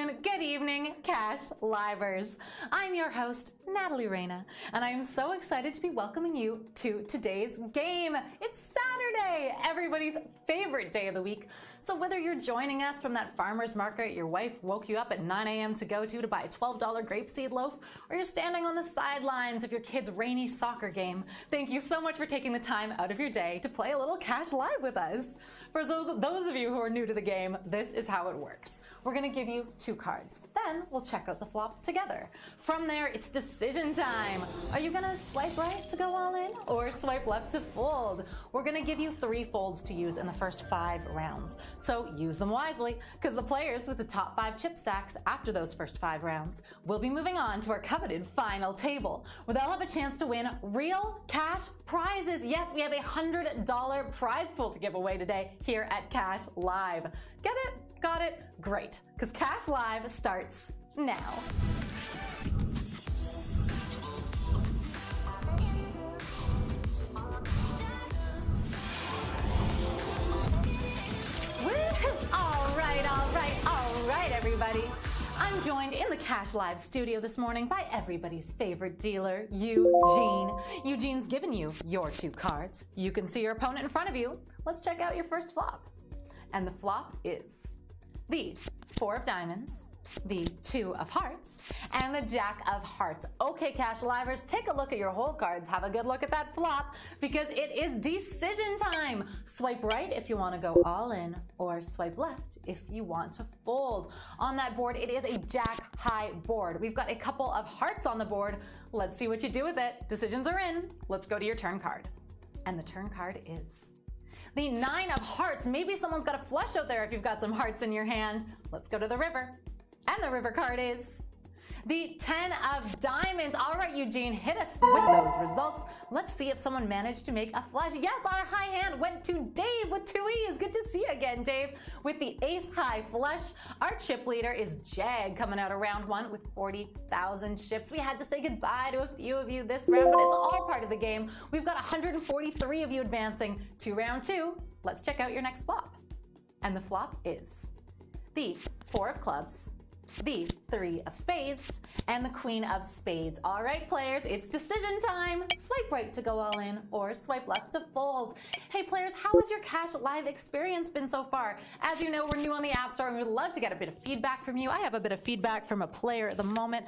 afternoon, good evening, Cash Livers. I'm your host, Natalie Reyna, and I am so excited to be welcoming you to today's game. It's Saturday, everybody's favorite day of the week. So whether you're joining us from that farmer's market your wife woke you up at 9 a.m. to go to buy a $12 grapeseed loaf, or you're standing on the sidelines of your kid's rainy soccer game, thank you so much for taking the time out of your day to play a little Cash Live with us. For those of you who are new to the game, this is how it works. We're going to give you 2 cards. Then we'll check out the flop together. From there, it's decision time. Are you going to swipe right to go all in or swipe left to fold? We're going to give you 3 folds to use in the first 5 rounds. So use them wisely, because the players with the top 5 chip stacks after those first 5 rounds will be moving on to our coveted final table, where they'll have a chance to win real cash prizes. Yes, we have a $100 prize pool to give away today here at Cash Live. Get it? Got it? Great, because Cash Live starts now. All right, everybody. I'm joined in the Cash Live studio this morning by everybody's favorite dealer, Eugene. Eugene's given you your 2 cards. You can see your opponent in front of you. Let's check out your first flop. And the flop is the 4 of diamonds, the 2 of hearts, and the Jack of hearts. Okay, Cash Livers, take a look at your whole cards. Have a good look at that flop, because it is decision time. Swipe right if you want to go all in, or swipe left if you want to fold. On that board, it is a Jack high board. We've got a couple of hearts on the board. Let's see what you do with it. Decisions are in. Let's go to your turn card. And the turn card is the 9 of hearts. Maybe someone's got a flush out there if you've got some hearts in your hand. Let's go to the river. And the river card is the 10 of diamonds. All right, Eugene, hit us with those results. Let's see if someone managed to make a flush. Yes, our high hand went to Dave with 2 E's. Good to see you again, Dave, with the ace high flush. Our chip leader is Jag, coming out of round 1 with 40,000 chips. We had to say goodbye to a few of you this round, but it's all part of the game. We've got 143 of you advancing to round 2. Let's check out your next flop. And the flop is the 4 of clubs, the 3 of spades, and the Queen of spades. All right, players, it's decision time. Swipe right to go all in, or swipe left to fold. Hey, players, how has your Cash Live experience been so far? As you know, we're new on the App Store, and we'd love to get a bit of feedback from you. I have a bit of feedback from a player at the moment.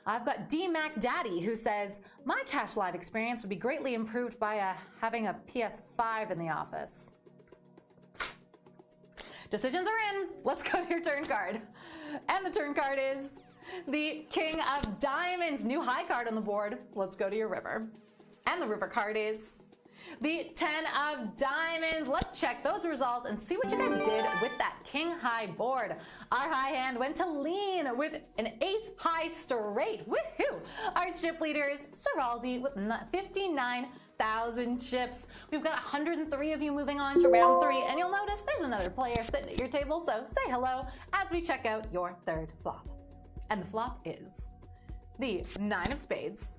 I've got D-Mac Daddy, who says, my Cash Live experience would be greatly improved by having a PS5 in the office. Decisions are in. Let's go to your turn card. And the turn card is the King of Diamonds. New high card on the board. Let's go to your river. And the river card is the 10 of diamonds. Let's check those results and see what you guys did with that king high board. Our high hand went to Lean with an ace high straight. Woohoo! Our chip leader is Saraldi with 59,000 chips. We've got 103 of you moving on to round 3, and you'll notice there's another player sitting at your table, so say hello as we check out your 3rd flop. And the flop is the 9 of spades,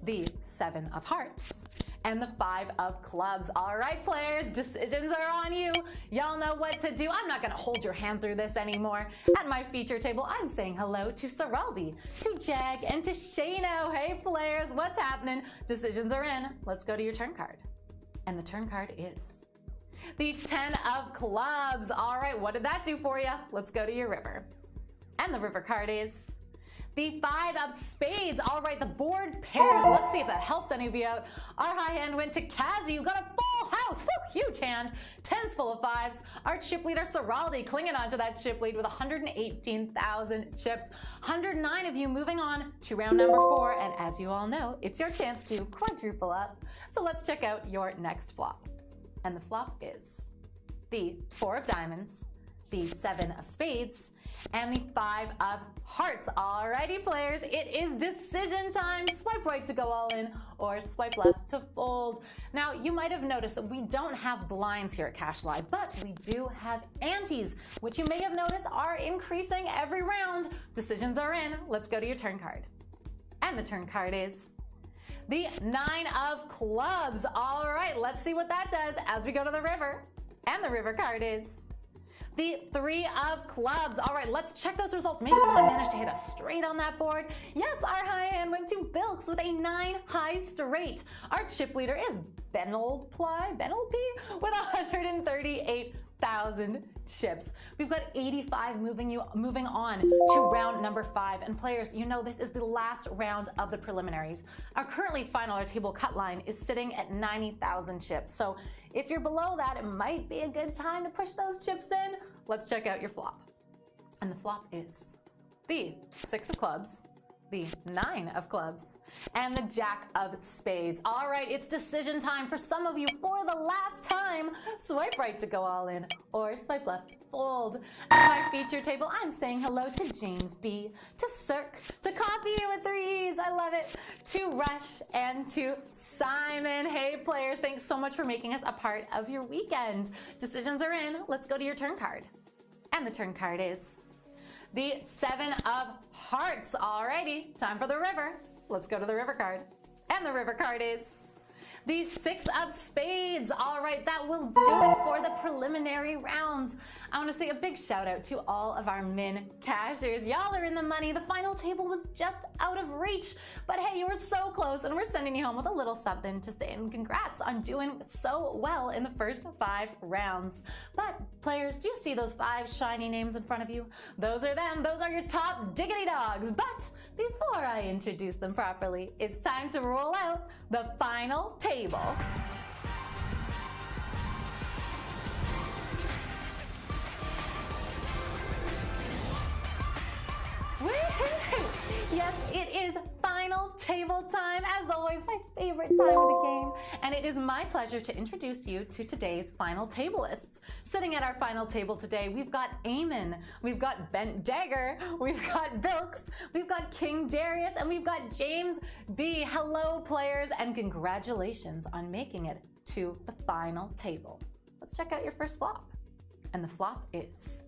the 7 of hearts, and the 5 of clubs. All right, players, decisions are on you. Y'all know what to do. I'm not gonna hold your hand through this anymore. At my feature table, I'm saying hello to Saraldi, to Jag, and to Shano. Hey, players, what's happening? Decisions are in. Let's go to your turn card. And the turn card is the 10 of clubs. All right, what did that do for you? Let's go to your river. And the river card is the 5 of spades. All right, the board pairs. Let's see if that helped any of you out. Our high hand went to Kazi, who got a full house. Woo, huge hand. 10s full of 5s. Our chip leader, Saraldi, clinging on to that chip lead with 118,000 chips. 109 of you moving on to round number 4. And as you all know, it's your chance to quadruple up. So let's check out your next flop. And the flop is the 4 of diamonds, the 7 of spades, and the 5 of hearts. Alrighty, players, it is decision time. Swipe right to go all in, or swipe left to fold. Now, you might have noticed that we don't have blinds here at Cash Live, but we do have antes, which you may have noticed are increasing every round. Decisions are in. Let's go to your turn card. And the turn card is the 9 of clubs. All right, let's see what that does as we go to the river. And the river card is the 3 of clubs. All right, let's check those results. Maybe someone managed to hit a straight on that board. Yes, our high hand went to Bilks with a 9 high straight. Our chip leader is Benelpy with 138,000 chips. We've got 85 moving on to round number 5. And players, you know this is the last round of the preliminaries. Our currently final or table cut line is sitting at 90,000 chips. So if you're below that, it might be a good time to push those chips in. Let's check out your flop. And the flop is the 6 of clubs, the 9 of clubs, and the Jack of spades. All right, it's decision time for some of you for the last time. Swipe right to go all in, or swipe left to fold. At my feature table, I'm saying hello to James B, to Cirque, to Coffee with 3 E's, I love it, to Rush, and to Simon. Hey players, thanks so much for making us a part of your weekend. Decisions are in, let's go to your turn card. And the turn card is the 7 of hearts. Alrighty, time for the river. Let's go to the river card. And the river card is the 6 of spades. All right, that will do it for the preliminary rounds. I want to say a big shout out to all of our min cashers. Y'all are in the money. The final table was just out of reach, but hey, you were so close, and we're sending you home with a little something to say, and congrats on doing so well in the first 5 rounds. But players, do you see those 5 shiny names in front of you? Those are them. Those are your top diggity dogs. But before I introduce them properly, it's time to roll out the final table. Woo-hoo! Yes, it is final table time. As always, my favorite time of the game. And it is my pleasure to introduce you to today's final tablists. Sitting at our final table today, we've got Eamon, we've got Bent Dagger, we've got Bilks, we've got King Darius, and we've got James B. Hello, players, and congratulations on making it to the final table. Let's check out your first flop. And the flop is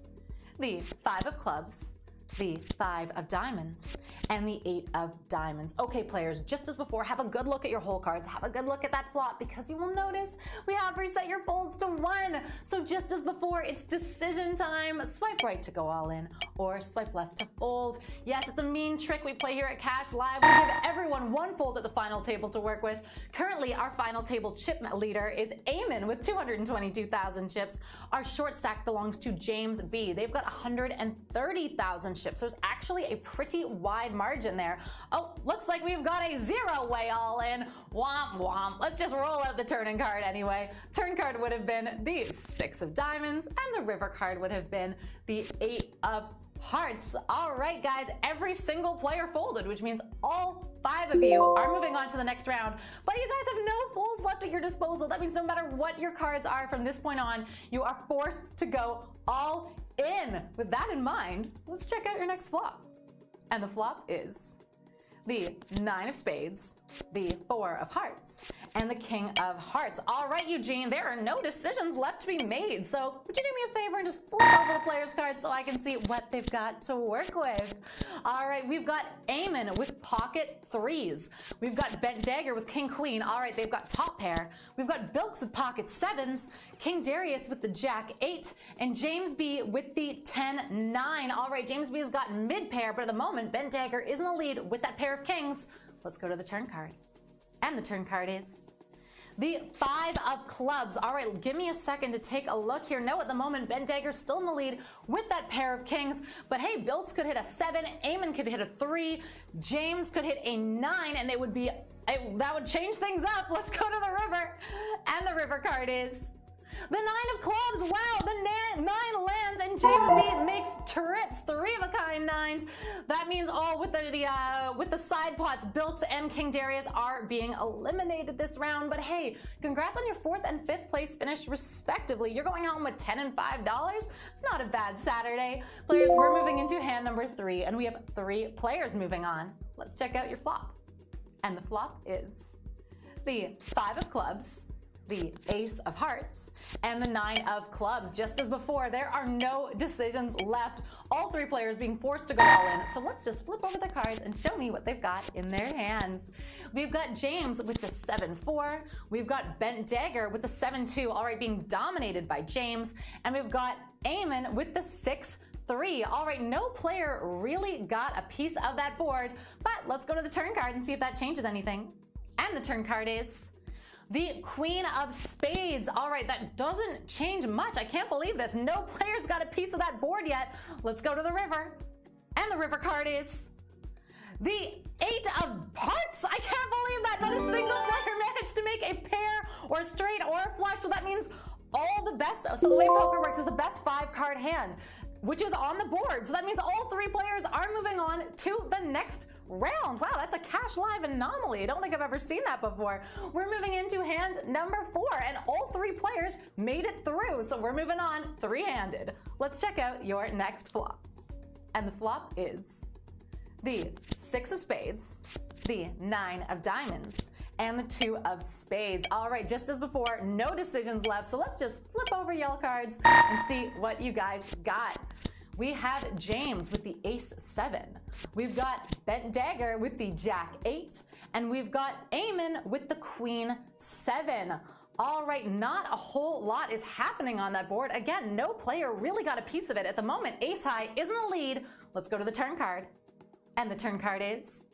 the 5 of clubs, the 5 of diamonds, and the 8 of diamonds. Okay, players, just as before, have a good look at your hole cards. Have a good look at that flop, because you will notice we have reset your folds to 1. So just as before, it's decision time. Swipe right to go all in, or swipe left to fold. Yes, it's a mean trick we play here at Cash Live. We give everyone 1 fold at the final table to work with. Currently, our final table chip leader is Eamon with 222,000 chips. Our short stack belongs to James B. They've got 130,000 chips. There's actually a pretty wide margin there. Oh, looks like we've got a 0-way all in. Womp womp. Let's just roll out the turning card anyway. Turn card would have been the 6 of diamonds, and the river card would have been the 8 of hearts. All right, guys, every single player folded, which means all 5 of you are moving on to the next round. But you guys have no folds left at your disposal. That means no matter what your cards are from this point on, you are forced to go all in. With that in mind, let's check out your next flop. And the flop is the 9 of spades, the 4 of hearts, and the King of hearts. All right, Eugene, there are no decisions left to be made. So would you do me a favor and just flip over the player's cards so I can see what they've got to work with? All right, we've got Eamon with pocket 3s. We've got Bent Dagger with King Queen. All right, they've got top pair. We've got Bilks with pocket 7s, King Darius with the Jack 8, and James B with the 10-9. All right, James B has got mid pair, but at the moment, Bent Dagger is in the lead with that pair of kings. Let's go to the turn card. And the turn card is the 5 of clubs. All right, give me a second to take a look here. No, at the moment, Bent Dagger's still in the lead with that pair of kings. But hey, Bilks could hit a 7, Eamon could hit a 3, James could hit a 9, and that would change things up. Let's go to the river. And the river card is the 9 of clubs. Wow, the 9 lands, and James B makes trips, 3-of-a-kind 9s. That means with the side pots, Bilks and King Darius are being eliminated this round. But hey, congrats on your 4th and 5th place finish respectively. You're going home with $10 and $5. It's not a bad Saturday. Players, we're moving into hand number 3, and we have 3 players moving on. Let's check out your flop. And the flop is the 5 of clubs, the ace of hearts, and the 9 of clubs. Just as before, there are no decisions left. All 3 players being forced to go all in. So let's just flip over the cards and show me what they've got in their hands. We've got James with the 7-4. We've got Bent Dagger with the 7-2, all right, being dominated by James. And we've got Eamon with the 6-3. All right, no player really got a piece of that board, but let's go to the turn card and see if that changes anything. And the turn card is the Queen of Spades. All right, that doesn't change much. I can't believe this. No player's got a piece of that board yet. Let's go to the river. And the river card is the 8 of hearts. I can't believe that. Not a single player managed to make a pair or a straight or a flush. So that means all the best. So the way poker works is the best 5-card hand, which is on the board. So that means all 3 players are moving on to the next round. Wow, that's a cash live anomaly. I don't think I've ever seen that before. We're moving into hand number 4, and all 3 players made it through. So we're moving on 3-handed. Let's check out your next flop. And the flop is the 6 of spades, the 9 of diamonds, and the 2 of spades. All right, just as before, no decisions left. So let's just flip over y'all cards and see what you guys got. We have James with the ace 7. We've got Bent Dagger with the jack 8. And we've got Eamon with the queen 7. All right, not a whole lot is happening on that board. Again, no player really got a piece of it. At the moment, ace high is in the lead. Let's go to the turn card. And the turn card is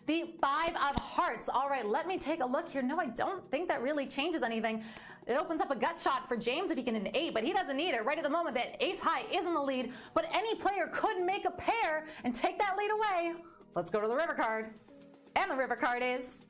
the 5 of hearts. All right, let me take a look here. No, I don't think that really changes anything. It opens up a gut shot for James if he can an 8, but he doesn't need it. Right at the moment, that ace high is in the lead, but any player could make a pair and take that lead away. Let's go to the river card. And the river card is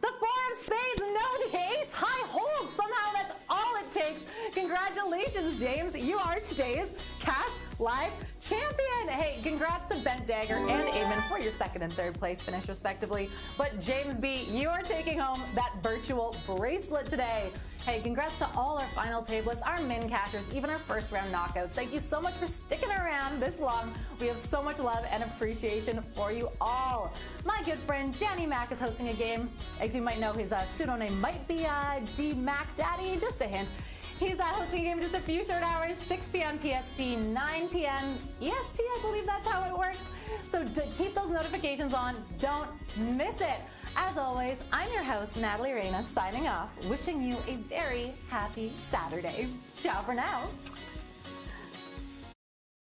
the 4 of spades. No, the ace high holds. Somehow that's all it takes. Congratulations, James. You are today's Cash Live champion. Hey, congrats to Bent Dagger and Eamon for your 2nd and 3rd place finish respectively. But James B, you are taking home that virtual bracelet today. Hey, congrats to all our final tablists, our min cashers, even our 1st round knockouts. Thank you so much for sticking around this long. We have so much love and appreciation for you all. My good friend Danny Mac is hosting a game. As you might know, his pseudonym might be D Mac Daddy, just a hint. He's hosting a game in just a few short hours, 6 p.m. PST, 9 p.m. EST, I believe that's how it works. So keep those notifications on. Don't miss it. As always, I'm your host, Natalie Reyna, signing off, wishing you a very happy Saturday. Ciao for now.